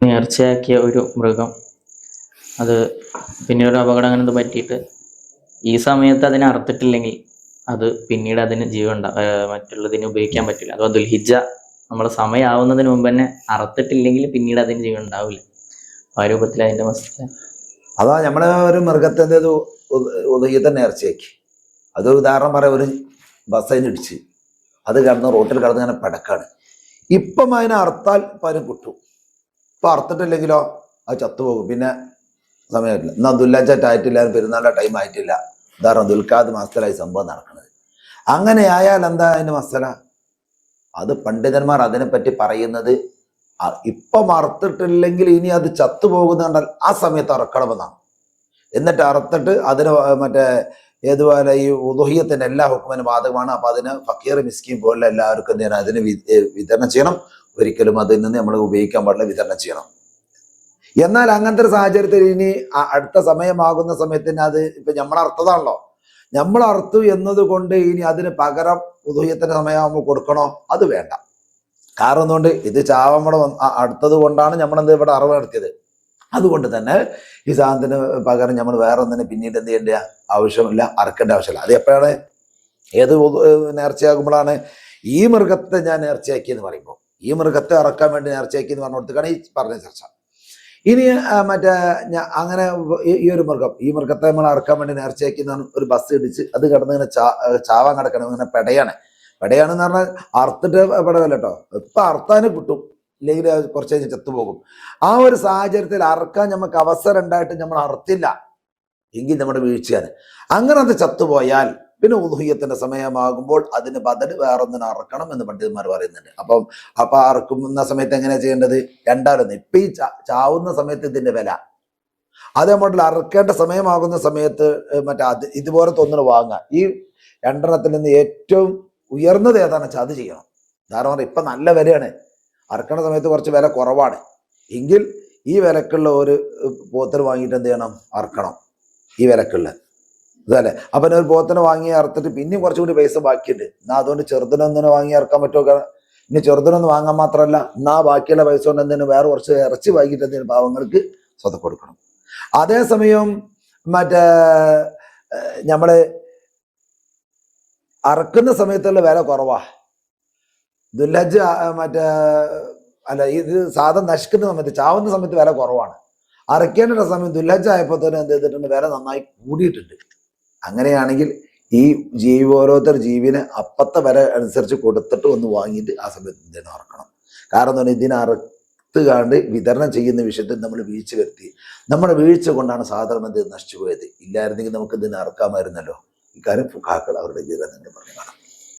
നേർച്ചയാക്കിയ ഒരു മൃഗം അത് പിന്നീട് ഒരു അപകടം അങ്ങനെ പറ്റിയിട്ട് ഈ സമയത്ത് അതിനെ അറുത്തിട്ടില്ലെങ്കിൽ അത് പിന്നീട് അതിന് ജീവൻ മറ്റുള്ളതിന് ഉപയോഗിക്കാൻ പറ്റില്ല. അഥവാ ദുൽഹിജ്ജ നമ്മുടെ സമയമാവുന്നതിന് മുമ്പ് തന്നെ അറുത്തിട്ടില്ലെങ്കിൽ പിന്നീട് അതിന് ജീവൻ ഉണ്ടാവില്ല. ആ രൂപത്തിൽ അതിന്റെ മസ്തിഷ്ക അതാ നമ്മളെ ഒരു മൃഗത്തിൻ്റെ ഉദയത്തെ നേർച്ചയാക്കി. അത് ഉദാഹരണം പറയാം, ഒരു ബസ്സിന് ഇടിച്ച് അത് കിടന്ന് റോട്ടിൽ കിടന്ന് ഇങ്ങനെ പടക്കാണ്. ഇപ്പം അതിനെ അറുത്താൽ ഇപ്പം അതിന് കിട്ടും. ഇപ്പം അറുത്തിട്ടില്ലെങ്കിലോ അത് ചത്തുപോകും. പിന്നെ സമയമില്ല. എന്നാൽ ദുൽഹജ്ജായിട്ടില്ല, പെരുന്നാളിൻ്റെ ടൈം ആയിട്ടില്ല, ഉദാഹരണം ദുൽഖാദ് മാസത്തിലായി സംഭവം നടക്കുന്നത്. അങ്ങനെ ആയാൽ എന്താ അതിന് മസല? അത് പണ്ഡിതന്മാർ അതിനെപ്പറ്റി പറയുന്നത് ഇപ്പം അറുത്തിട്ടില്ലെങ്കിൽ ഇനി അത് ചത്തുപോകുന്ന കണ്ടാൽ ആ സമയത്ത് അറക്കണമെന്നാണ്. എന്നിട്ട് അറുത്തിട്ട് അതിന് ഏതുപോലെ ഈ ഉദുഹിയത്തിന്റെ എല്ലാ ഹുക്മിനും ബാധകമാണ്. അപ്പൊ അതിന് ഫക്കീർ മിസ്കീൻ പോലുള്ള എല്ലാവർക്കും എന്ത് ചെയ്യണം? അതിന് വിതരണം ചെയ്യണം. ഒരിക്കലും അതിൽ നിന്ന് നമ്മൾ ഉപയോഗിക്കാൻ പാടില്ല, വിതരണം ചെയ്യണം. എന്നാൽ അങ്ങനത്തെ ഒരു സാഹചര്യത്തിൽ ഇനി അടുത്ത സമയമാകുന്ന സമയത്തിന് അത് ഇപ്പൊ നമ്മൾ അർത്ഥതാണല്ലോ, നമ്മൾ അർത്തു എന്നത് കൊണ്ട് ഇനി അതിന് പകരം ഉദുഹിയത്തിന്റെ സമയമാകുമ്പോൾ കൊടുക്കണോ? അത് വേണ്ട. കാരണം എന്തുകൊണ്ട്? ഇത് ചാവമ്മടെ അടുത്തത് കൊണ്ടാണ് നമ്മളെന്ത് ഇവിടെ അറിവ് നടത്തിയത്. അതുകൊണ്ട് തന്നെ ഈ സാധനത്തിന് പകരം നമ്മൾ വേറെ ഒന്നിനെ പിന്നീട് എന്ത് ചെയ്യേണ്ട ആവശ്യമില്ല, അറക്കേണ്ട ആവശ്യമില്ല. അത് എപ്പോഴാണ്? ഏത് നേർച്ചയാകുമ്പോഴാണ്? ഈ മൃഗത്തെ ഞാൻ നേർച്ചയാക്കിയെന്ന് പറയുമ്പോൾ, ഈ മൃഗത്തെ അറക്കാൻ വേണ്ടി നേർച്ചയാക്കിയെന്ന് പറഞ്ഞു കൊടുത്തിട്ടാണ് ഈ പറഞ്ഞ ചർച്ച. ഇനി അങ്ങനെ ഈ ഒരു മൃഗം, ഈ മൃഗത്തെ നമ്മൾ അറക്കാൻ വേണ്ടി നേർച്ചയാക്കിയെന്നാണ്. ഒരു ബസ് ഇടിച്ച് അത് കിടന്ന് ഇങ്ങനെ ചാവാൻ കിടക്കണം, ഇങ്ങനെ പെടയാണെന്ന് പറഞ്ഞാൽ അറുത്തിട്ട് പെടകല്ല കേട്ടോ. ഇപ്പം അറുത്താനും കിട്ടും, ഇല്ലെങ്കിൽ കുറച്ച് കഴിഞ്ഞ് ചത്തുപോകും. ആ ഒരു സാഹചര്യത്തിൽ അറക്കാൻ നമുക്ക് അവസരം ഉണ്ടായിട്ട് നമ്മൾ അറുത്തില്ല എങ്കിൽ നമ്മുടെ വീഴ്ചയാണ്. അങ്ങനെ അത് ചത്തുപോയാൽ പിന്നെ ഉദുഹിയത്തിന്റെ സമയമാകുമ്പോൾ അതിന് ബദൽ വേറൊന്നിനെ അറക്കണം എന്ന് പണ്ഡിതന്മാർ പറയുന്നുണ്ട്. അപ്പൊ അറക്കുന്ന സമയത്ത് എങ്ങനെയാ ചെയ്യേണ്ടത്? രണ്ടാമത് ഇപ്പൊ ഈ ചാവുന്ന സമയത്ത് ഇതിന്റെ വില, അത് നമ്മൾ അറക്കേണ്ട സമയമാകുന്ന സമയത്ത് ഇതുപോലത്തെ ഒന്നിന് വാങ്ങുക. ഈ രണ്ടെണ്ണത്തിൽ നിന്ന് ഏറ്റവും ഉയർന്നത് ഏതാണെന്ന് വെച്ചാൽ അത് ചെയ്യണം. കാരണം ഇപ്പൊ നല്ല വിലയാണ്, അറക്കണ സമയത്ത് കുറച്ച് വില കുറവാണ് എങ്കിൽ ഈ വിലക്കുള്ള ഒരു പോത്തിന് വാങ്ങിയിട്ട് എന്ത് ചെയ്യണം? അറക്കണം ഈ വിലക്കുള്ള ഇതല്ലേ. അപ്പം ഒരു പോത്തിനെ വാങ്ങി അറുത്തിട്ട് പിന്നെയും കുറച്ചുകൂടി പൈസ ബാക്കിയുണ്ട്. എന്നാൽ അതുകൊണ്ട് ചെറുതിനൊന്നിനെ വാങ്ങി ഇറക്കാൻ പറ്റുമോ? ഇനി ചെറുതിനൊന്നും വാങ്ങാൻ മാത്രമല്ല, എന്നാൽ ബാക്കിയുള്ള പൈസ കൊണ്ട് എന്തിനു വേറെ കുറച്ച് ഇറച്ചി വാങ്ങിയിട്ട് എന്തിനു പാവങ്ങൾക്ക് സ്വതം കൊടുക്കണം. അതേസമയം നമ്മള് അറക്കുന്ന സമയത്തുള്ള വില കുറവാ. ദുൽഹജ്ജ് ഇത് സാധനം നശിക്കുന്ന സമയത്ത്, ചാവുന്ന സമയത്ത് വില കുറവാണ്. അറക്കേണ്ട സമയം ദുൽഹജ്ജ് ആയപ്പോൾ തന്നെ എന്ത് ചെയ്തിട്ടുണ്ട്? വില നന്നായി കൂടിയിട്ടുണ്ട്. അങ്ങനെയാണെങ്കിൽ ഈ ഓരോരുത്തർ ജീവിനെ അപ്പത്തെ വില അനുസരിച്ച് കൊടുത്തിട്ട് ഒന്ന് വാങ്ങിയിട്ട് ആ സമയത്ത് ഇതിനെ അറക്കണം. കാരണം എന്താ? ഇതിനെ അറുത്തുകാണ്ട് വിതരണം ചെയ്യുന്ന വിഷയത്തിൽ നമ്മൾ വീഴ്ച വരുത്തി. നമ്മുടെ വീഴ്ച കൊണ്ടാണ് സാധാരണ ഇത് നശിച്ചു പോയത്. ഇല്ലായിരുന്നെങ്കിൽ നമുക്ക് ഇതിനെ അറക്കാമായിരുന്നല്ലോ. ഇക്കാര്യം ഫുഖാക്കൾ അവരുടെ ജീവിതം തന്നെ പറഞ്ഞു കാണാം.